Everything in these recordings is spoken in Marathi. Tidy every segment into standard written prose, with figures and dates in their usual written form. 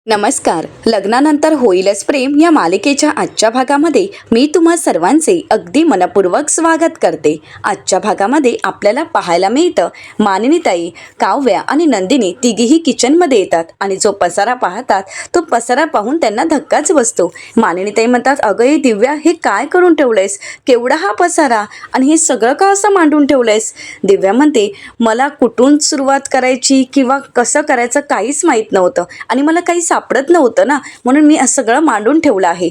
नमस्कार. लग्नानंतर होईलच प्रेम या मालिकेच्या आजच्या भागामध्ये मी तुम्हा सर्वांचे अगदी मनपूर्वक स्वागत करते. आजच्या भागामध्ये आपल्याला पाहायला मिळतं मानिनीताई, काव्या आणि नंदिनी तिघीही किचनमध्ये येतात आणि जो पसारा पाहतात तो पसारा पाहून त्यांना धक्काच बसतो. मानिनीताई म्हणतात, अगं हे दिव्या, हे काय करून ठेवलंयस? केवढा हा पसारा आणि हे सगळं का असं मांडून ठेवलंयस? दिव्या म्हणते, मला कुठून सुरुवात करायची किंवा कसं करायचं काहीच माहीत नव्हतं आणि मला काही सापडत नव्हतं ना, म्हणून मी असं सगळं मांडून ठेवलं आहे.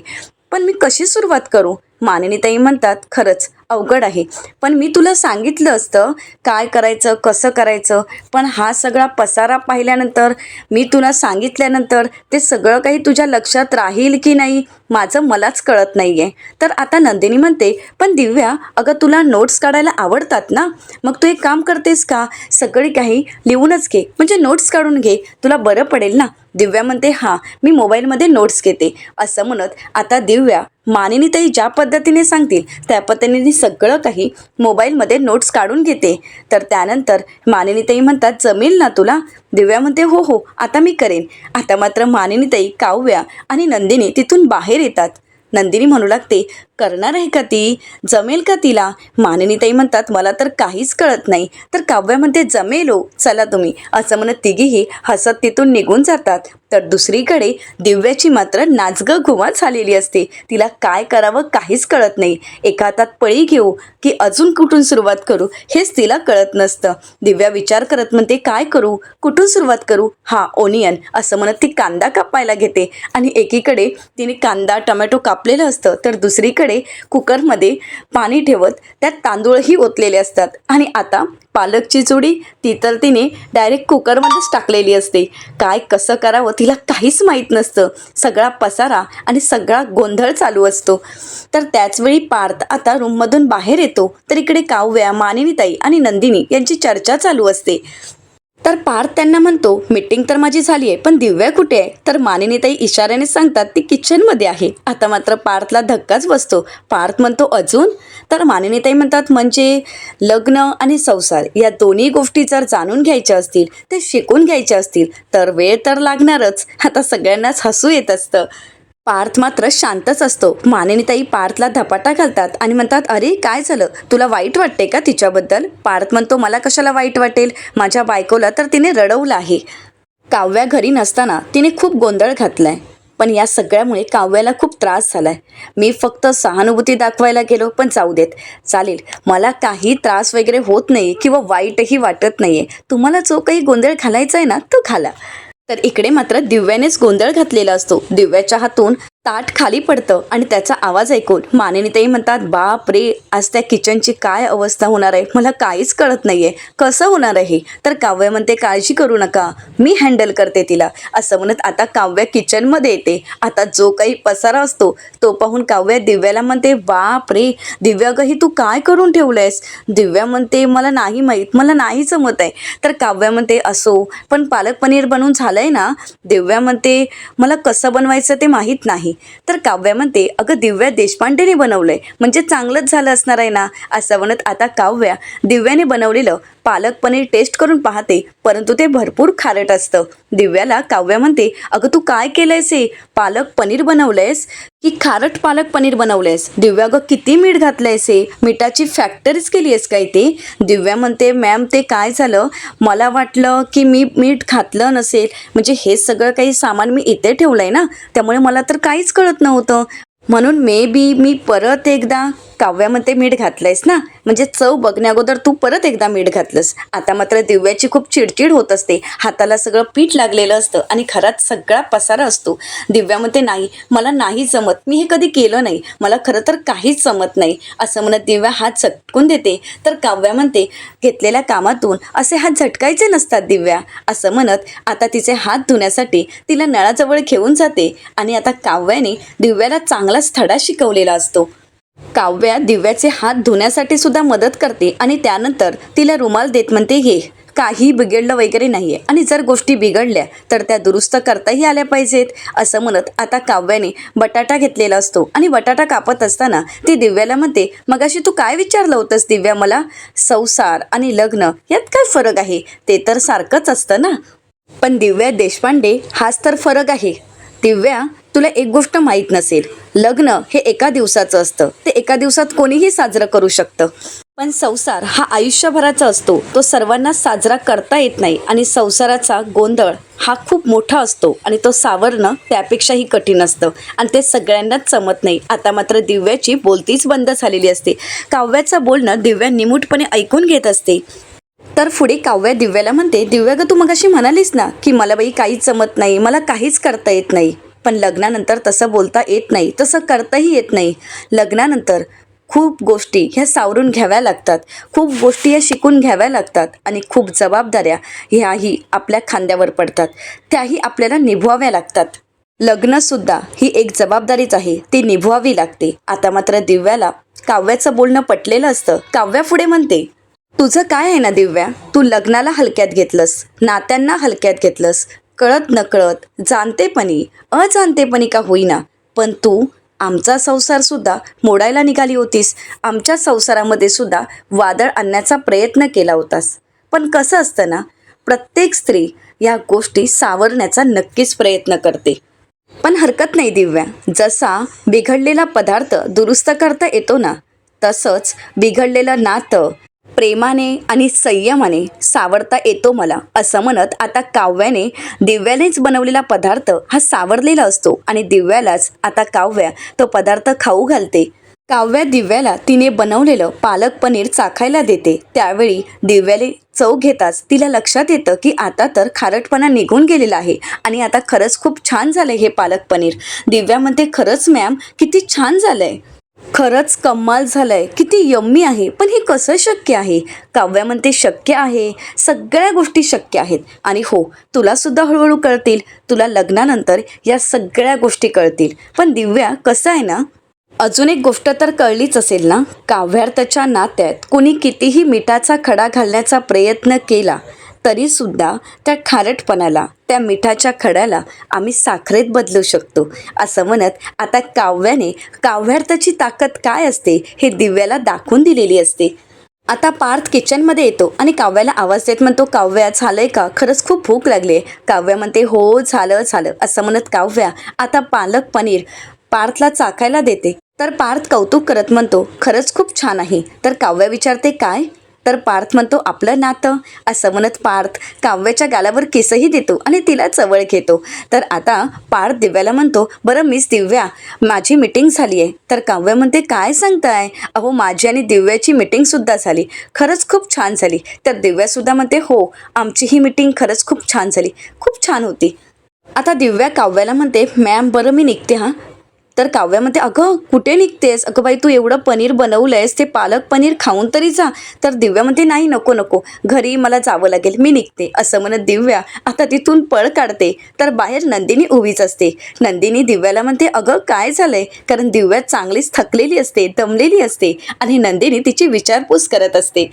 पण मी कशी सुरुवात करू? मानिनीताई म्हणतात, खरंच अवघड आहे, पण मी तुला सांगितलं असतं काय करायचं, कसं करायचं. पण हा सगळा पसारा पाहिल्यानंतर, मी तुला सांगितल्यानंतर ते सगळं काही तुझ्या लक्षात राहील की नाही माझं मलाच कळत नाही आहे. तर आता नंदिनी म्हणते, पण दिव्या, अगं तुला नोट्स काढायला आवडतात ना, मग तू एक काम करतेस का, सगळी काही लिहूनच घे, म्हणजे नोट्स काढून घे, तुला बरं पडेल ना. दिव्या म्हणते, हां, मी मोबाईलमध्ये नोट्स घेते. असं म्हणत आता दिव्या मानिनीताई ज्या पद्धतीने सांगतील त्या पद्धतीने सगळं काही मोबाईलमध्ये नोट्स काढून घेते. तर त्यानंतर मानिनीताई म्हणतात, जमेल ना तुला? दिव्या म्हणते, हो हो, आता मी करेन. आता मात्र मानिनीताई, काव्या आणि नंदिनी तिथून बाहेर येतात. नंदिनी म्हणू लागते, करणार आहे का ती? जमेल का तिला? मानिनीताई म्हणतात, मला तर काहीच कळत नाही. तर काव्या म्हणते, जमेल हो, चला तुम्ही. असं म्हणत तिघीही हसत तिथून निघून जातात. तर दुसरीकडे दिव्याची मात्र नाचगं घुमा झालेली असते. तिला काय करावं काहीच कळत नाही. एका हातात पळी घेऊ की अजून कुठून सुरुवात करू हेच तिला कळत नसतं. दिव्या विचार करत म्हणते, काय करू, कुठून सुरुवात करू? हा, ओनियन. असं म्हणत ती कांदा कापायला घेते आणि एकीकडे तिने कांदा टमॅटो कापलेलं असतं, तर दुसरीकडे कुकरमध्ये पाणी ठेवत त्यात तांदूळही ओतलेले असतात. आणि आता पालकची जोडी ती तर तिने डायरेक्ट कुकरमध्येच टाकलेली असते. काय कसं करावं तिला काहीच माहीत नसतं. सगळा पसारा आणि सगळा गोंधळ चालू असतो. तर त्याचवेळी पार्थ आता रूममधून बाहेर येतो. तर इकडे काव्या, मानिनीताई आणि नंदिनी यांची चर्चा चालू असते. तर पार्थ त्यांना म्हणतो, मीटिंग तर माझी झाली आहे, पण दिव्या कुठे आहे? तर मानिनीताई इशाऱ्याने सांगतात, ती किचनमध्ये आहे. आता मात्र पार्थला धक्काच बसतो. पार्थ म्हणतो, अजून? तर मानिनीताई म्हणतात, म्हणजे लग्न आणि संसार या दोन्ही गोष्टी जर जाणून घ्यायच्या असतील, ते शिकून घ्यायच्या असतील तर वेळ तर लागणारच. आता सगळ्यांनाच हसू येत असतं. पार्थ मात्र शांतच असतो. मानिनीताई पार्थला धपाटा घालतात आणि म्हणतात, अरे काय झालं, तुला वाईट वाटते का तिच्याबद्दल? पार्थ म्हणतो, मला कशाला वाईट वाटेल, माझ्या बायकोला तर तिने रडवलं आहे. काव्या घरी नसताना तिने खूप गोंधळ घातलाय, पण या सगळ्यामुळे काव्याला खूप त्रास झालाय. मी फक्त सहानुभूती दाखवायला गेलो, पण जाऊ देत, चालेल, मला काही त्रास वगैरे होत नाही किंवा वाईटही वाटत नाहीये. तुम्हाला जो काही गोंधळ घालायचा आहे ना, तो घाला. तर इकडे मात्र दिव्यानेच गोंधळ घातलेला असतो. दिव्याच्या हातून ताट खाली पडतं आणि त्याचा आवाज ऐकून मानिनीताई म्हणतात, बाप रे, आज त्या किचनची काय अवस्था होणार आहे, मला काहीच कळत नाहीये, कसं होणार आहे. तर काव्या म्हणते, काळजी करू नका, मी हँडल करते तिला. असं म्हणत आता काव्या किचनमध्ये येते. आता जो काही पसारा असतो तो पाहून काव्या दिव्याला म्हणते, बाप रे दिव्या, गं तू काय करून ठेवलंयस? दिव्या म्हणते, मला नाही माहीत, मला नाही जमत आहे. तर काव्या म्हणते, असो, पण पालक पनीर बनवून झालंय ना? दिव्या म्हणते, मला कसं बनवायचं ते माहीत नाही. तर काव्या म्हणते, अगं दिव्या देशपांडेने बनवलंय, म्हणजे चांगलंच झालं असणार आहे ना. असं म्हणत आता काव्या दिव्याने बनवलेलं पालक पनीर टेस्ट करून पाहते, परंतु ते भरपूर खारट असतं. दिव्याला काव्या म्हणते, अगं तू काय केलंयस, हे पालक पनीर बनवलंयस की खारट पालक पनीर बनवलंयस? दिव्या, अगं किती मीठ घातलंयस, हे मिठाची फॅक्टरीच केली आहेस काय ते? दिव्या म्हणते, मॅम ते काय झालं, मला वाटलं की मी मीठ घातलं नसेल, म्हणजे हे सगळं काही सामान मी इथे ठेवलंय ना, त्यामुळे मला तर काहीच कळत नव्हतं, म्हणून मे बी मी परत एकदा. काव्यामध्ये मीठ घातलंयस ना, म्हणजे चव बघण्याअगोदर तू परत एकदा मीठ घातलंस. आता मात्र दिव्याची खूप चिडचिड होत असते. हाताला सगळं पीठ लागलेलं असतं आणि घरात सगळा पसारा असतो. दिव्यामध्ये, नाही, मला नाही जमत, मी हे कधी केलं नाही, मला खरं तर काहीच जमत नाही. असं म्हणत दिव्या हात झटकून देते. तर काव्या म्हणते, घेतलेल्या कामातून असे हात झटकायचे नसतात दिव्या. असं म्हणत आता तिचे हात धुण्यासाठी तिला नळाजवळ घेऊन जाते आणि आता काव्याने दिव्याला चांगलाच धडा शिकवलेला असतो. काव्या दिव्याचे हात धुण्यासाठी सुद्धा मदत करते आणि त्यानंतर तिला रुमाल देत म्हणते, घे, काही बिघडलं वगैरे नाहीये आणि जर गोष्टी बिघडल्या तर त्या दुरुस्त करताही आल्या पाहिजेत. असं म्हणत आता काव्याने बटाटा घेतलेला असतो आणि बटाटा कापत असताना ती दिव्याला म्हणते, मगाशी तू काय विचारलं होतंस दिव्या मला? संसार आणि लग्न यात काय फरक आहे? ते तर सारखंच असतं ना. पण दिव्या देशपांडे हाच तर फरक आहे. दिव्या, तुला एक गोष्ट माहीत नसेल, लग्न हे एका दिवसाचं असतं. ते एका दिवसात कोणीही साजरं करू शकतं. पण संसार हा आयुष्यभराचा असतो. तो सर्वांना साजरा करता येत नाही आणि संसाराचा गोंधळ हा खूप मोठा असतो आणि तो सावरणं त्यापेक्षाही कठीण असतं आणि ते सगळ्यांनाच जमत नाही. आता मात्र दिव्याची बोलतीच बंद झालेली असते. काव्याचं बोलणं दिव्या निमूटपणे ऐकून घेत असते. तर पुढे काव्या दिव्याला म्हणते, दिव्या ग, तू मगाशी म्हणालीस ना की मला बाई काहीच जमत नाही, मला काहीच करता येत नाही. पण लग्नानंतर तसं बोलता येत नाही, तसं करताही येत नाही. लग्नानंतर खूप गोष्टी ह्या सावरून घ्याव्या लागतात, खूप गोष्टी ह्या शिकून घ्याव्या लागतात आणि खूप जबाबदाऱ्या ह्याही आपल्या खांद्यावर पडतात, त्याही आपल्याला निभवाव्या लागतात. लग्नसुद्धा ही एक जबाबदारीच आहे, ती निभवावी लागते. आता मात्र दिव्याला काव्याचं बोलणं पटलेलं असतं. काव्या पुढे म्हणते, तुझं काय आहे ना दिव्या, तू लग्नाला हलक्यात घेतलंस, नात्यांना हलक्यात घेतलंस, कळत नकळत, जाणतेपणी अजाणतेपणी का होईना, पण तू आमचा संसारसुद्धा मोडायला निघाली होतीस. आमच्या संसारामध्ये सुद्धा वादळ आणण्याचा प्रयत्न केला होतास. पण कसं असतं ना, प्रत्येक स्त्री या गोष्टी सावरण्याचा नक्कीच प्रयत्न करते. पण हरकत नाही दिव्या, जसा बिघडलेला पदार्थ दुरुस्त करता येतो ना, तसंच बिघडलेलं नातं प्रेमाने आणि संयमाने सावरता येतो मला, असं म्हणत आता काव्याने दिव्यानेच बनवलेला पदार्थ हा सावरलेला असतो आणि दिव्यालाच आता काव्या तो पदार्थ खाऊ घालते. काव्या दिव्याला तिने बनवलेलं पालक पनीर चाखायला देते. त्यावेळी दिव्याने चव घेताच तिला लक्षात येतं की आता तर खारटपणा निघून गेलेला आहे आणि आता खरंच खूप छान झालंय हे पालक पनीर. दिव्या म्हणते, खरंच मॅम, किती छान झालंय, खरंच कमाल झालंय, किती यम्मी आहे. पण हे कसं शक्य आहे? काव्या म्हणते, शक्य आहे, सगळ्या गोष्टी शक्य आहेत. आणि हो, तुला सुद्धा हळूहळू कळतील, तुला लग्नानंतर या सगळ्या गोष्टी कळतील. पण दिव्या, कसं आहे ना, अजून एक गोष्ट तर कळलीच असेल ना, काव्यार्थाच्या नात्यात कोणी कितीही मिठाचा खडा घालण्याचा प्रयत्न केला तरीसुद्धा त्या खारटपणाला, त्या मिठाच्या खड्याला आम्ही साखरेत बदलू शकतो, असं म्हणत आता काव्याने काव्यार्थाची ताकद काय असते हे दिव्याला दाखवून दिलेली असते. आता पार्थ किचनमध्ये येतो आणि काव्याला आवाज देत म्हणतो, काव्या, झालंय का? खरंच खूप भूक लागली आहे. काव्या म्हणते, हो, झालं झालं, असं म्हणत काव्या आता पालक पनीर पार्थला चाखायला देते. तर पार्थ कौतुक करत म्हणतो, खरंच खूप छान आहे. तर काव्या विचारते, काय? तर पार्थ म्हणतो, आपलं नातं, असं म्हणत पार्थ काव्याच्या गालावर किसही देतो आणि तिला जवळ घेतो. तर आता पार्थ दिव्याला म्हणतो, बरं मिस दिव्या, माझी मीटिंग झाली आहे. तर काव्या म्हणते, काय सांगताय? अहो, माझी आणि दिव्याची मीटिंगसुद्धा झाली, खरंच खूप छान झाली. तर दिव्यासुद्धा म्हणते, हो, आमची ही मीटिंग खरंच खूप छान झाली, खूप छान होती. आता दिव्या काव्याला म्हणते, मॅम, बरं मी निघते हां. तर काव्या म्हणते, अगं कुठे निघतेस? अगं बाई, तू एवढं पनीर बनवलंयस, ते पालक पनीर खाऊन तरी जा. तर दिव्या म्हणते, नाही, नको नको, घरी मला जावं लागेल, मी निघते, असं म्हणत दिव्या आता तिथून पळ काढते. तर बाहेर नंदिनी उभीच असते. नंदिनी दिव्याला म्हणते, अगं काय झालंय? कारण दिव्या चांगलीच थकलेली असते, दमलेली असते आणि नंदिनी तिची विचारपूस करत असते.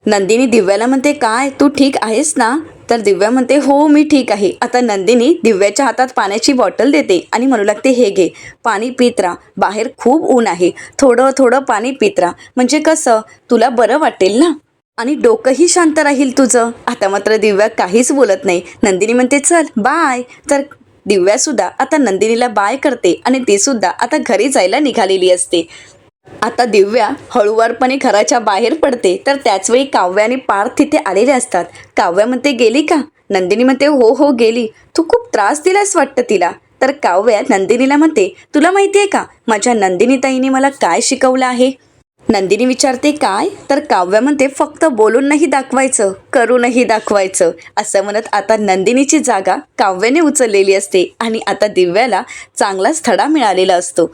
नंदिनी दिव्याला म्हणते, काय, तू ठीक आहेस ना? तर दिव्या म्हणते, हो, मी ठीक आहे. आता नंदिनी दिव्याच्या हातात पाण्याची बॉटल देते आणि म्हणू लागते, हे घे, पाणी पित राहा, बाहेर खूप ऊन आहे, थोडं थोडं पाणी पित राहा, म्हणजे कसं तुला बरं वाटेल ना आणि डोकंही शांत राहील तुझं. आता मात्र दिव्या काहीच बोलत नाही. नंदिनी म्हणते, चल बाय. तर दिव्यासुद्धा आता नंदिनीला बाय करते आणि ती सुद्धा आता घरी जायला निघालेली असते. आता दिव्या हळूवारपणे घराच्या बाहेर पडते. तर त्याचवेळी काव्या आणि पार्थ तिथे आलेले असतात. काव्या म्हणते, गेली का? नंदिनी म्हणते, हो हो, गेली. तू खूप त्रास दिलास वाटतं तिला. तर काव्या नंदिनीला म्हणते, तुला माहिती आहे का माझ्या नंदिनीताईने मला काय शिकवलं आहे? नंदिनी विचारते, काय? तर काव्या म्हणते, फक्त बोलून नाही दाखवायचं, करूनही दाखवायचं, असं म्हणत आता नंदिनीची जागा काव्याने उचललेली असते आणि आता दिव्याला चांगलाच धडा मिळालेला असतो.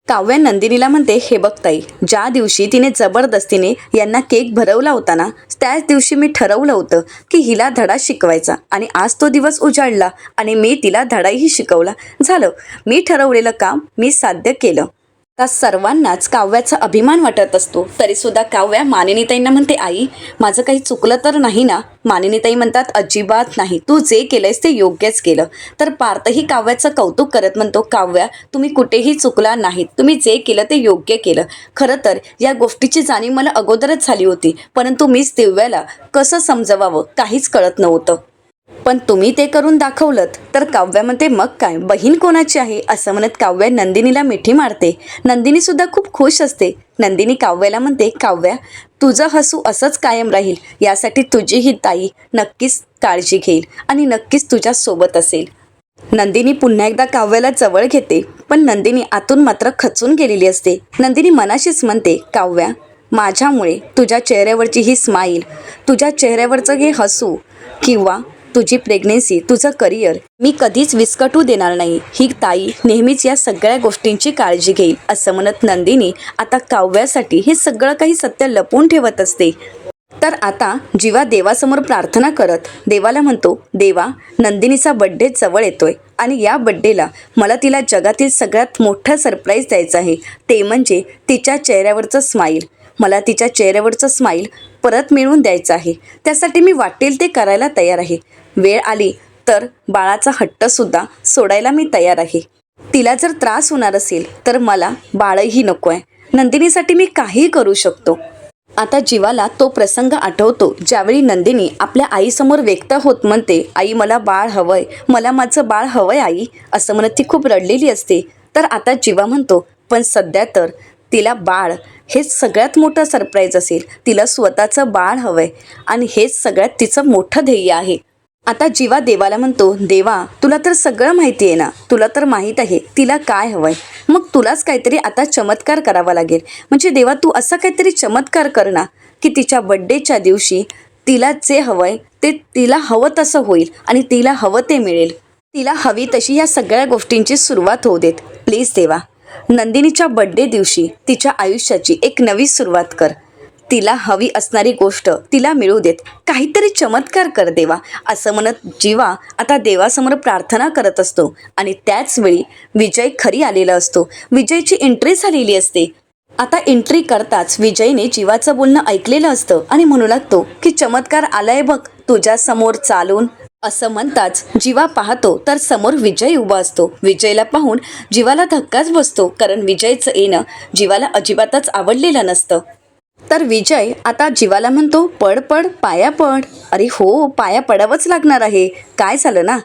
काव्या नंदिनीला म्हणते, हे बघ ताई, ज्या दिवशी तिने जबरदस्तीने यांना केक भरवला होता ना, त्याच दिवशी मी ठरवलं होतं की हिला धडा शिकवायचा आणि आज तो दिवस उजाडला आणि मी तिला धडाही शिकवला. झालं, मी ठरवलेलं काम मी साध्य केलं. त्या सर्वांनाच काव्याचा अभिमान वाटत असतो. तरीसुद्धा काव्या मानिनीताईंना म्हणते, आई, माझं काही चुकलं तर नाही ना? मानिनीताई म्हणतात, अजिबात नाही, तू जे केलंयस ते योग्यच केलं. तर पार्थही काव्याचं कौतुक करत म्हणतो, काव्या, तुम्ही कुठेही चुकला नाहीत, तुम्ही जे केलं ते योग्य केलं. खरं तर या गोष्टीची जाणीव मला अगोदरच झाली होती, परंतु मीच दिव्याला कसं समजवावं काहीच कळत नव्हतं. पण तुम्ही ते करून दाखवलं तर काव्या म्हणते मग काय, बहीण कोणाची आहे असं म्हणत काव्या नंदिनीला मिठी मारते. नंदिनी सुद्धा खूप खुश असते. नंदिनी काव्याला म्हणते, काव्या तुझं हसू असंच कायम राहील यासाठी तुझी ही ताई नक्कीच काळजी घेईल आणि नक्कीच तुझ्या सोबत असेल. नंदिनी पुन्हा एकदा काव्याला जवळ घेते, पण नंदिनी आतून मात्र खचून गेलेली असते. नंदिनी मनाशीच म्हणते, काव्या माझ्यामुळे तुझ्या चेहऱ्यावरची ही स्माईल, तुझ्या चेहऱ्यावरचं हे हसू किंवा तुझी प्रेग्नेन्सी, तुझं करिअर मी कधीच विस्कटू देणार नाही. ही ताई नेहमीच या सगळ्या गोष्टींची काळजी घेईल असं म्हणत नंदिनी आता काव्यासाठी हे सगळं काही सत्य लपवून ठेवत असते. तर आता जीवा देवासमोर प्रार्थना करत देवाला म्हणतो, देवा नंदिनीचा बड्डे जवळ येतोय आणि या बड्डेला मला तिला जगातील सगळ्यात मोठं सरप्राईज द्यायचं आहे. ते म्हणजे तिच्या चेहऱ्यावरचं स्माईल. मला तिच्या चेहऱ्यावरचं स्माईल परत मिळवून द्यायचं आहे. त्यासाठी मी वाटेल ते करायला तयार आहे. वेळ आली तर बाळाचा हट्टसुद्धा सोडायला मी तयार आहे. तिला जर त्रास होणार असेल तर मला बाळही नको आहे. नंदिनीसाठी मी काहीही करू शकतो. आता जीवाला तो प्रसंग आठवतो ज्यावेळी नंदिनी आपल्या आईसमोर व्यक्त होत म्हणते, आई मला बाळ हवंय, मला माझं बाळ हवंय आई असं म्हणत ती खूप रडलेली असते. तर आता जीवा म्हणतो, पण सध्या तर तिला बाळ हेच सगळ्यात मोठं सरप्राईज असेल. तिला स्वतःचं बाळ हवंय आणि हेच सगळ्यात तिचं मोठं ध्येय आहे. आता जीवा देवाला म्हणतो, देवा तुला तर सगळं माहिती आहे ना, तुला तर माहीत आहे तिला काय हवंय. मग तुलाच काहीतरी आता चमत्कार करावा लागेल. म्हणजे देवा तू असा काहीतरी चमत्कार कर ना की तिच्या बड्डेच्या दिवशी तिला जे हवंय ते तिला हवं तसं होईल आणि तिला हवं ते मिळेल. तिला हवी तशी या सगळ्या गोष्टींची सुरुवात होऊ देत. प्लीज देवा, नंदिनीच्या बड्डे दिवशी तिच्या आयुष्याची एक नवी सुरुवात कर. तिला हवी असणारी गोष्ट तिला मिळू देत. काहीतरी चमत्कार कर देवा असं म्हणत जीवा आता देवासमोर प्रार्थना करत असतो. आणि त्याच वेळी विजय खरी आलेला असतो. विजयची एंट्री झालेली असते. आता एंट्री करताच विजयने जीवाचं बोलणं ऐकलेलं असतं आणि म्हणू लागतो की चमत्कार आलाय बघ तुझ्या समोर चालून. असं म्हणताच जीवा पाहतो तर समोर विजय उभा असतो. विजयला पाहून जीवाला धक्काच बसतो, कारण विजयचं येणं जीवाला अजिबातच आवडलेलं नसतं. तर विजय आता जीवाला म्हणतो, पड पड पाया पड. अरे हो, पाया पडावंच लागणार आहे. काय झालं ना,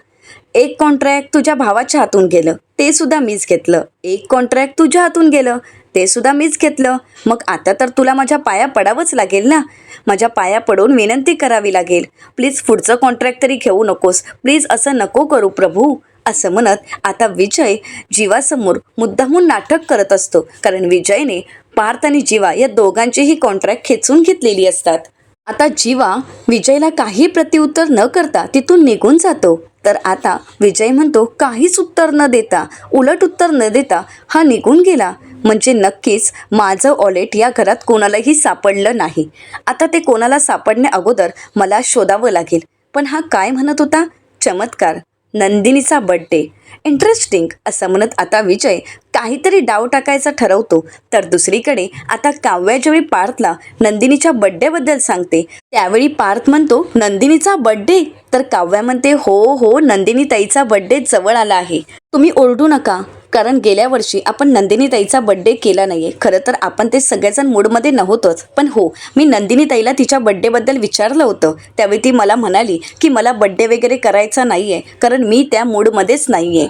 एक कॉन्ट्रॅक्ट तुझ्या भावाच्या हातून गेलं ते सुद्धा मीच घेतलं. एक कॉन्ट्रॅक्ट तुझ्या हातून गेलं ते सुद्धा मीच घेतलं. मग आता तर तुला माझ्या पाया पडावंच लागेल ना. माझ्या पाया पडून विनंती करावी लागेल, प्लीज पुढचं कॉन्ट्रॅक्ट तरी घेऊ नकोस. प्लीज असं नको करू प्रभू असं म्हणत आता विजय जीवासमोर मुद्दामून नाटक करत असतो. कारण विजयने पार्थ आणि जीवा या दोघांचीही कॉन्ट्रॅक्ट खेचून घेतलेली असतात. आता जीवा विजयला काही प्रत्युत्तर न करता तिथून निघून जातो. तर आता विजय म्हणतो, काहीच उत्तर न देता, उलट उत्तर न देता हा निघून गेला म्हणजे नक्कीच माझं वॉलेट या घरात कोणालाही सापडलं नाही. आता ते कोणाला सापडण्या अगोदर मला शोधावं लागेल. पण हा काय म्हणत होता, चमत्कार, नंदिनीचा बड्डे, इंटरेस्टिंग असं म्हणत आता विजय काहीतरी डाव टाकायचा ठरवतो. तर दुसरीकडे आता काव्या ज्यावेळी पार्थला नंदिनीच्या बड्डेबद्दल सांगते त्यावेळी पार्थ म्हणतो, नंदिनीचा बड्डे. तर काव्या म्हणते, हो हो, नंदिनी ताईचा बड्डे जवळ आला आहे. तुम्ही ओरडू नका, कारण गेल्या वर्षी आपण नंदिनी ताईचा बड्डे केला नाहीये. खरं तर आपण ते सगळेजण मूडमध्ये नव्हतोच. पण हो, मी नंदिनी ताईला तिच्या बड्डेबद्दल विचारलं होतं. त्यावेळी ती मला म्हणाली की मला बड्डे वगैरे करायचा नाहीये, कारण मी त्या मूडमध्येच नाहीये.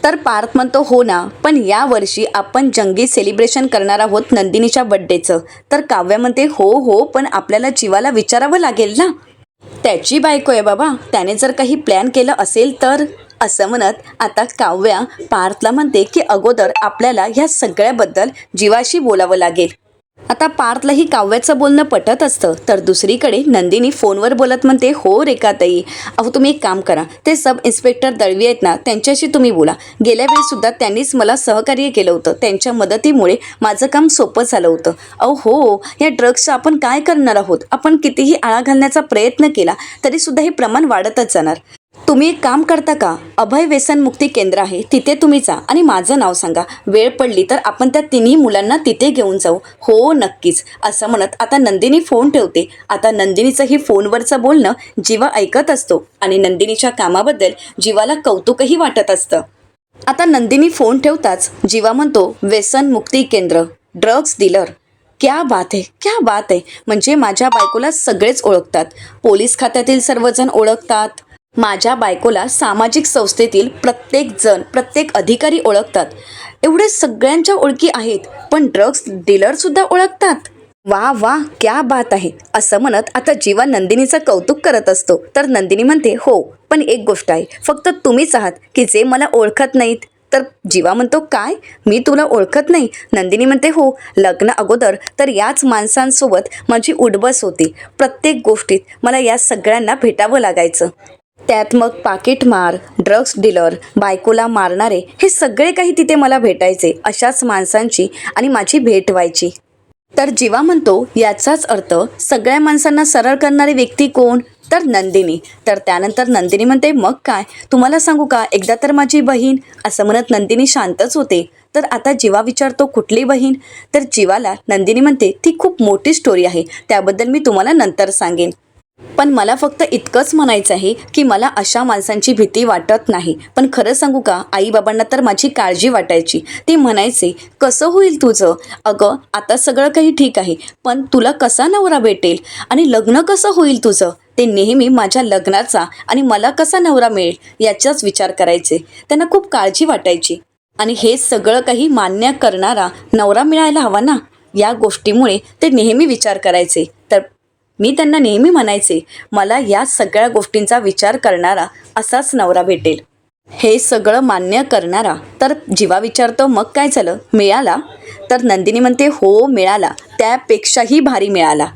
तर पार्थ म्हणतो, हो ना, पण या वर्षी आपण जंगी सेलिब्रेशन करणार आहोत नंदिनीच्या बड्डेचं. तर काव्या म्हणते, हो हो, पण आपल्याला जीवाला विचारावं लागेल ना, त्याची बायको आहे बाबा, त्याने जर काही प्लॅन केलं असेल तर. असं म्हणत आता काव्या पार्थला म्हणते की अगोदर आपल्याला ह्या सगळ्याबद्दल जीवाशी बोलावं लागेल. आता पार्थलाही काव्याचं बोलणं पटत असतं. तर दुसरीकडे नंदिनी फोनवर बोलत म्हणते, हो रेखाताई, अहो तुम्ही एक काम करा, ते सब इन्स्पेक्टर दळवी आहेत ना, त्यांच्याशी तुम्ही बोला. गेल्या वेळी सुद्धा त्यांनीच मला सहकार्य केलं होतं. त्यांच्या मदतीमुळे माझं काम सोपं झालं होतं. अहो हो, या ड्रग्सचं आपण काय करणार आहोत. आपण कितीही आळा घालण्याचा प्रयत्न केला तरी सुद्धा हे प्रमाण वाढतच जाणार. तुम्ही एक काम करता का, अभय व्यसनमुक्ती केंद्र आहे तिथे तुम्ही जा आणि माझं नाव सांगा. वेळ पडली तर आपण त्या तिन्ही मुलांना तिथे घेऊन जाऊ. हो नक्कीच असं म्हणत आता नंदिनी फोन ठेवते. आता नंदिनीचं ही फोनवरचं बोलणं जीवा ऐकत असतो आणि नंदिनीच्या कामाबद्दल जीवाला कौतुकही वाटत असतं. आता नंदिनी फोन ठेवताच जीवा म्हणतो, व्यसनमुक्ती केंद्र, ड्रग्स डीलर, क्या बात है, क्या बात आहे. म्हणजे माझ्या बायकोला सगळेच ओळखतात, पोलीस खात्यातील सर्वजण ओळखतात, माझ्या बायकोला सामाजिक संस्थेतील प्रत्येक जण, प्रत्येक अधिकारी ओळखतात. एवढे सगळ्यांच्या ओळखी आहेत, पण ड्रग्ज डीलरसुद्धा ओळखतात. वा वा, क्या बात आहे, असं म्हणत आता जीवा नंदिनीचं कौतुक करत असतो. तर नंदिनी म्हणते, हो, पण एक गोष्ट आहे, फक्त तुम्हीच आहात की जे मला ओळखत नाहीत. तर जीवा म्हणतो, काय, मी तुला ओळखत नाही? नंदिनी म्हणते, हो, लग्न अगोदर तर याच माणसांसोबत माझी उठबस होती. प्रत्येक गोष्टीत मला या सगळ्यांना भेटावं लागायचं. त्यात मग पाकीटमार, ड्रग्ज डीलर, बायकोला मारणारे, हे सगळे काही तिथे मला भेटायचे. अशाच माणसांची आणि माझी भेट व्हायची. तर जीवा म्हणतो, याचाच अर्थ सगळ्या माणसांना सरळ करणारी व्यक्ती कोण? तर नंदिनी. तर त्यानंतर नंदिनी म्हणते, मग काय, तुम्हाला सांगू का, एकदा तर माझी बहीण, असं म्हणत नंदिनी शांतच होते. तर आता जीवा विचारतो, कुठली बहीण? तर जीवाला नंदिनी म्हणते, ती खूप मोठी स्टोरी आहे, त्याबद्दल मी तुम्हाला नंतर सांगेन. पण मला फक्त इतकंच म्हणायचं आहे की मला अशा माणसांची भीती वाटत नाही. पण खरं सांगू का, आईबाबांना तर माझी काळजी वाटायची. ते म्हणायचे, कसं होईल तुझं? अगं, आता सगळं काही ठीक आहे, पण तुला कसा नवरा भेटेल आणि लग्न कसं होईल तुझं? ते नेहमी माझ्या लग्नाचा आणि मला कसा नवरा मिळेल याचाच विचार करायचे. त्यांना खूप काळजी वाटायची. आणि हे सगळं काही मान्य करणारा नवरा मिळायला हवा ना, या गोष्टीमुळे ते नेहमी विचार करायचे. तर मी त्यांना नेहमी म्हणायचे, मला या सगळ्या गोष्टींचा विचार करणारा असाच नवरा भेटेल, हे सगळं मान्य करणारा. तर जीवा विचारतो, मग काय झालं, मिळाला? तर नंदिनी म्हणते, हो, मिळाला, त्यापेक्षाही भारी मिळाला.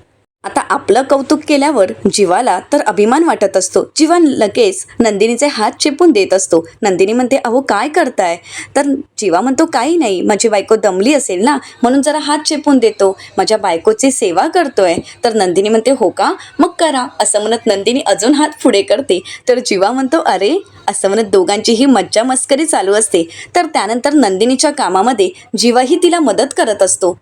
आता आपलं कौतुक केल्यावर जीवाला तर अभिमान वाटत असतो. जीवा लगेच नंदिनीचे हात चेपून देत असतो. नंदिनी म्हणते, अहो, काय करताय? तर जीवा म्हणतो, काही नाही, माझी बायको दमली असेल ना, म्हणून जरा हात चेपून देतो, माझ्या बायकोची सेवा करतोय. तर नंदिनी म्हणते, हो का, मग करा, असं म्हणत नंदिनी अजून हात पुढे करते. तर जीवा म्हणतो, अरे, असं म्हणत दोघांची ही मज्जा मस्करी चालू असते. तर त्यानंतर नंदिनीच्या कामामध्ये जीवाही तिला मदत करत असतो.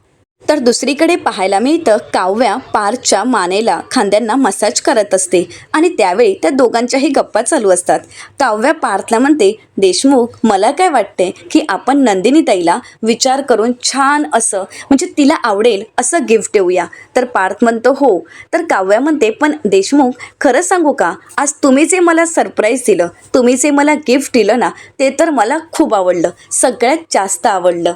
तर दुसरीकडे पाहायला मिळतं, काव्या पार्थच्या मानेला, खांद्यांना मसाज करत असते आणि त्यावेळी त्या दोघांच्याही गप्पा चालू असतात. काव्या पार्थला म्हणते, देशमुख, मला काय वाटते की आपण नंदिनीताईला विचार करून छान असं, म्हणजे तिला आवडेल असं गिफ्ट देऊया. तर पार्थ म्हणतो, हो. तर काव्या म्हणते, पण देशमुख, खरं सांगू का, आज तुम्ही जे मला सरप्राईज दिलं, तुम्ही जे मला गिफ्ट दिलं ना, ते तर मला खूप आवडलं, सगळ्यात जास्त आवडलं.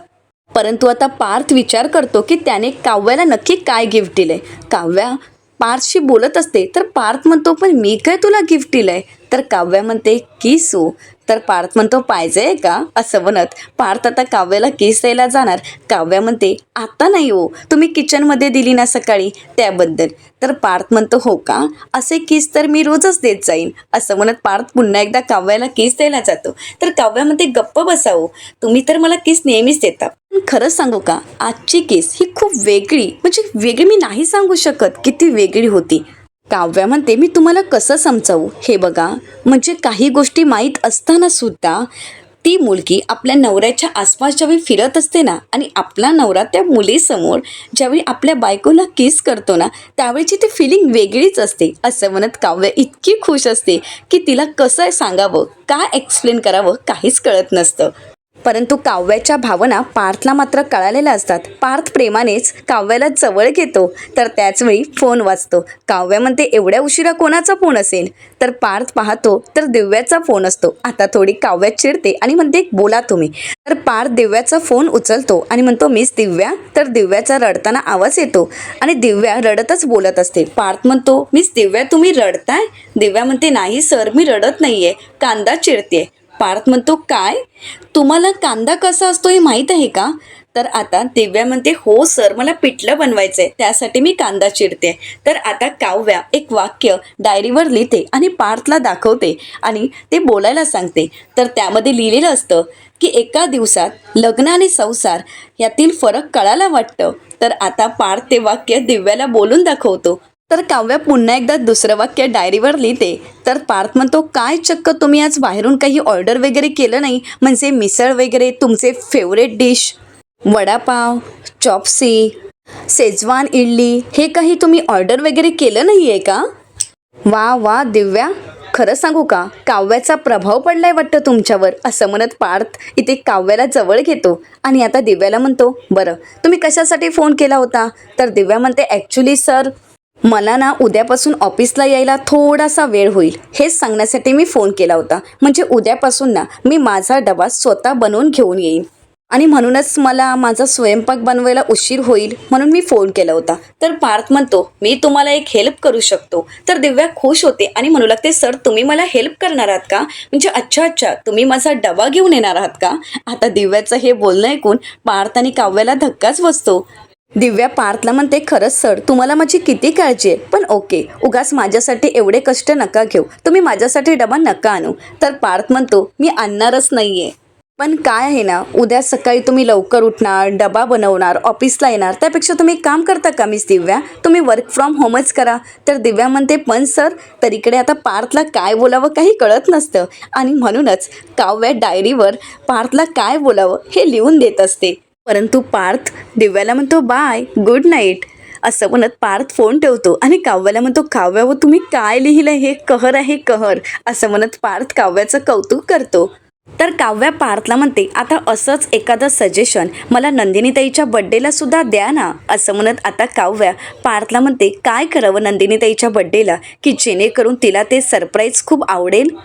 परंतु आता पार्थ विचार करतो की त्याने काव्याला नक्की काय गिफ्ट दिलंय. काव्या पार्थशी बोलत असते. तर पार्थ म्हणतो, पण मी काय तुला गिफ्ट दिलंय? तर काव्या म्हणते, किसू. तर पार्थ म्हणतो, पाहिजे का, असं म्हणत पार्थ आता काव्याला किस द्यायला जाणार. काव्या म्हणते, आता नाही हो, तुम्ही किचनमध्ये दिली ना सकाळी, त्याबद्दल. तर पार्थ म्हणतो, हो का, असे किस तर मी रोजच देत जाईन, असं म्हणत पार्थ पुन्हा एकदा काव्याला किस द्यायला जातो. तर काव्या म्हणते, गप्प बसावं, तुम्ही तर मला किस नेहमीच देता. पण खरंच सांगू का, आजची किस ही खूप वेगळी, म्हणजे वेगळी मी नाही सांगू शकत किती वेगळी होती. काव्या म्हणते, मी तुम्हाला कसं समजावू, हे बघा, म्हणजे काही गोष्टी माहीत असताना सुद्धा ती मुलगी आपल्या नवऱ्याच्या आसपास ज्यावेळी फिरत असते ना, आणि आपला नवरा त्या मुलीसमोर ज्यावेळी आपल्या बायकोला किस करतो ना, त्यावेळीची ती फिलिंग वेगळीच असते. असं म्हणत काव्या इतकी खुश असते की तिला कसं सांगावं, काय एक्सप्लेन करावं, काहीच कळत नसतं. परंतु काव्याच्या भावना पार्थला मात्र कळालेल्या असतात. पार्थ प्रेमानेच काव्याला जवळ घेतो. तर त्याचवेळी फोन वाजतो. काव्या म्हणते, एवढ्या उशिरा कोणाचा फोन असेल? तर पार्थ पाहतो तर दिव्याचा फोन असतो. आता थोडी काव्या चिडते आणि म्हणते, बोला तुम्ही. तर पार्थ दिव्याचा फोन उचलतो आणि म्हणतो, मिस दिव्या. तर दिव्याचा रडताना आवाज येतो आणि दिव्या रडतच बोलत असते. पार्थ म्हणतो, मिस दिव्या, तुम्ही रडताय? दिव्या म्हणते, नाही सर, मी रडत नाहीये, कांदा चिरतेय. पार्थ म्हणतो, काय, तुम्हाला कांदा कसा असतो हे माहीत आहे का? तर आता दिव्या म्हणते, हो सर, मला पिठलं बनवायचंय, त्यासाठी मी कांदा चिरते. तर आता काव्या एक वाक्य डायरीवर लिहिते आणि पार्थला दाखवते आणि ते बोलायला सांगते. तर त्यामध्ये लिहिलेलं असतं की एका दिवसात लग्न आणि संसार यातील फरक कळायला वाटतं. तर आता पार्थ ते वाक्य दिव्याला बोलून दाखवतो. तर काव्या पुन्हा एकदा दुसरं वाक्य डायरीवर लिहिते. तर पार्थ म्हणतो, काय चक्क तुम्ही आज बाहेरून काही ऑर्डर वगैरे केलं नाही? म्हणजे मिसळ वगैरे, तुमचे favourite dish, vada pav, chop suey, Schezwan idli, हे काही तुम्ही ऑर्डर वगैरे केलं नाही आहे का? वा वा दिव्या, खरं सांगू का, काव्याचा प्रभाव पडलाय वाटतं तुमच्यावर, असं म्हणत पार्थ इथे काव्याला जवळ घेतो आणि आता दिव्याला म्हणतो, बरं, तुम्ही कशासाठी फोन केला होता? तर दिव्या म्हणते, ॲक्च्युली सर, मला ना उद्यापासून ऑफिसला यायला थोडासा वेळ होईल हेच सांगण्यासाठी मी फोन केला होता. म्हणजे उद्यापासून ना मी माझा डबा स्वतः बनवून घेऊन येईन आणि म्हणूनच मला माझा स्वयंपाक बनवायला उशीर होईल म्हणून मी फोन केला होता. तर पार्थ म्हणतो मी तुम्हाला एक हेल्प करू शकतो. तर दिव्या खुश होते आणि म्हणू लागते सर तुम्ही मला हेल्प करणार आहात का? म्हणजे अच्छा तुम्ही माझा डबा घेऊन येणार आहात का? आता दिव्याचं हे बोलणं ऐकून पार्थ आणि काव्याला धक्काच बसतो. दिव्या पार्थला म्हणते खरंच सर तुम्हाला माझी किती काळजी आहे, पण ओके उगाच माझ्यासाठी एवढे कष्ट नका घेऊ, तुम्ही माझ्यासाठी डबा नका आणू. तर पार्थ म्हणतो मी आणणारच नाहीये. पण काय आहे ना उद्या सकाळी तुम्ही लवकर उठणार, डबा बनवणार, ऑफिसला येणार, त्यापेक्षा तुम्ही एक काम करता का मिस दिव्या, तुम्ही वर्क फ्रॉम होमच करा. तर दिव्या म्हणते पण सर, तर इकडे आता पार्थला काय बोलावं काही कळत नसतं आणि म्हणूनच काव्या डायरीवर पार्थला काय बोलावं हे लिहून देत असते. परंतु पार्थ दिव्याला म्हणतो बाय गुड नाईट असं म्हणत पार्थ फोन ठेवतो आणि काव्याला म्हणतो काव्यावर तुम्ही काय लिहिलं हे कहर आहे कहर असं म्हणत पार्थ काव्याचं कौतुक करतो. तर काव्या पार्थला म्हणते आता असंच एखादं सजेशन मला नंदिनीताईच्या बड्डेला सुद्धा द्या ना असं म्हणत आता काव्या पार्थला म्हणते काय करावं नंदिनीताईच्या बड्डेला की जेणेकरून तिला ते सरप्राईज खूप आवडेल.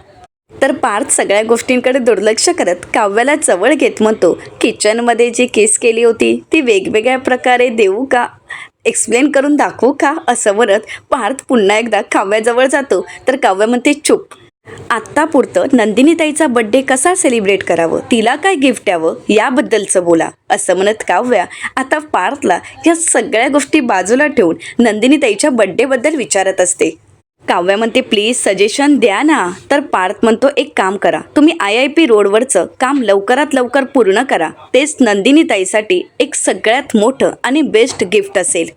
तर पार्थ सगळ्या गोष्टींकडे दुर्लक्ष करत काव्याला जवळ घेत म्हणतो किचनमध्ये जी किस केली होती ती वेगवेगळ्या प्रकारे देऊ का, एक्सप्लेन करून दाखवू का असं म्हणत पार्थ पुन्हा एकदा काव्याजवळ जातो. तर काव्या म्हणते चुप, आत्तापुरतं नंदिनीताईचा बड्डे कसा सेलिब्रेट करावं, तिला काय गिफ्ट द्यावं याबद्दलचं बोला असं म्हणत काव्या आता पार्थला या सगळ्या गोष्टी बाजूला ठेवून नंदिनीताईच्या बड्डेबद्दल विचारत असते. काव्या म्हणते प्लीज सजेशन द्या ना. तर पार्थ म्हणतो एक काम करा, तुम्ही IIP रोडवरचं काम लवकरात लवकर पूर्ण करा, तेच नंदिनीताईसाठी एक सगळ्यात मोठं आणि बेस्ट गिफ्ट असेल.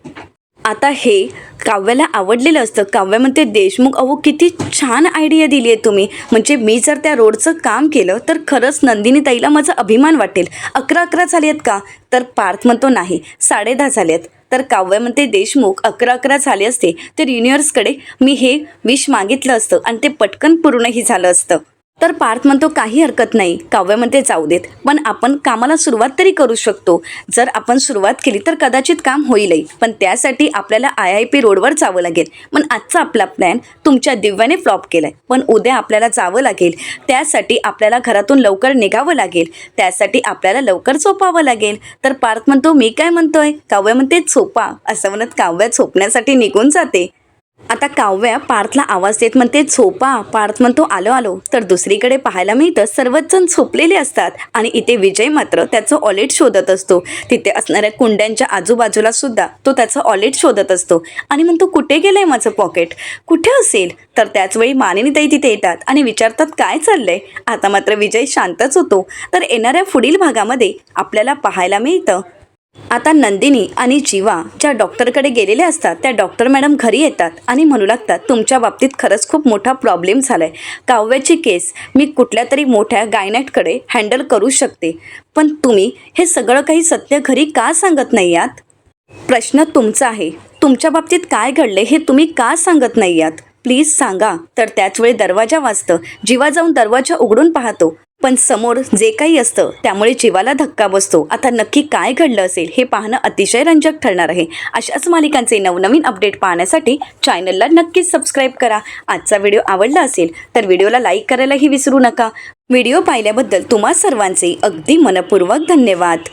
आता हे काव्याला आवडलेलं असतं. काव्या म्हणते देशमुख अहो किती छान आयडिया दिली आहे तुम्ही, म्हणजे मी जर त्या रोडचं काम केलं तर खरंच नंदिनीताईला माझा अभिमान वाटेल. 11 झाले आहेत का? तर पार्थ म्हणतो नाही 10:30 झाले आहेत. तर काव्य म्हणते देशमुख 11 झाले असते तर युनिव्हर्सकडे मी हे विश मागितलं असतं आणि ते पटकन पूर्णही झालं असतं. तर पार्थ म्हणतो काही हरकत नाही. काव्य म्हणते जाऊ देत, पण आपण कामाला सुरुवात तरी करू शकतो. जर आपण सुरुवात केली तर कदाचित काम होईलही, पण त्यासाठी आपल्याला IIP रोडवर जावं लागेल. पण आजचा आपला प्लॅन तुमच्या दिव्याने फ्लॉप केलाय, पण उद्या आपल्याला जावं लागेल. त्यासाठी आपल्याला घरातून लवकर निघावं लागेल, त्यासाठी आपल्याला लवकर झोपावं लागेल. तर पार्थ म्हणतो मी काय म्हणतोय, काव्य म्हणते झोपा असं म्हणत काव्या झोपण्यासाठी निघून जाते. आता काव्या पार्थला आवाज देत म्हणते झोपा. पार्थ म्हणतो आलो आलो. तर दुसरीकडे पाहायला मिळतं सर्वच जण झोपलेले असतात आणि इथे विजय मात्र त्याचं वॉलेट शोधत असतो. तिथे असणाऱ्या कुंड्यांच्या आजूबाजूला सुद्धा तो त्याचं वॉलेट शोधत असतो आणि म्हणतो कुठे गेलंय माझं पॉकेट, कुठे असेल. तर त्याचवेळी मानिनीताई तिथे येतात आणि विचारतात काय चाललंय. आता मात्र विजय शांतच होतो. तर येणाऱ्या पुढील भागामध्ये आपल्याला पाहायला मिळतं आता नंदिनी आणि जीवा ज्या डॉक्टरकडे गेलेल्या असतात त्या डॉक्टर मॅडम घरी येतात आणि म्हणू लागतात तुमच्या बाबतीत खरंच खूप मोठा प्रॉब्लेम झाला आहे. काव्याची केस मी कुठल्या तरी मोठ्या गायनेटकडे हँडल करू शकते, पण तुम्ही हे सगळं काही सत्य घरी का सांगत नाही आहात. प्रश्न तुमचा आहे, तुमच्या बाबतीत काय घडले हे तुम्ही का सांगत नाही आहात, प्लीज सांगा. तर त्याचवेळी दरवाजा वाजतं. जीवा जाऊन दरवाजा उघडून पाहतो, पण समोर जे काही असतं त्यामुळे जीवाला धक्का बसतो. आता नक्की काय घडलं असेल हे पाहणं अतिशय रंजक ठरणार आहे. अशाच मालिकांचे नवनवीन अपडेट पाहण्यासाठी चॅनलला नक्कीच सबस्क्राईब करा. आजचा व्हिडिओ आवडला असेल तर व्हिडिओला लाईक करायलाही विसरू नका. व्हिडिओ पाहिल्याबद्दल तुम्हा सर्वांचे अगदी मनपूर्वक धन्यवाद.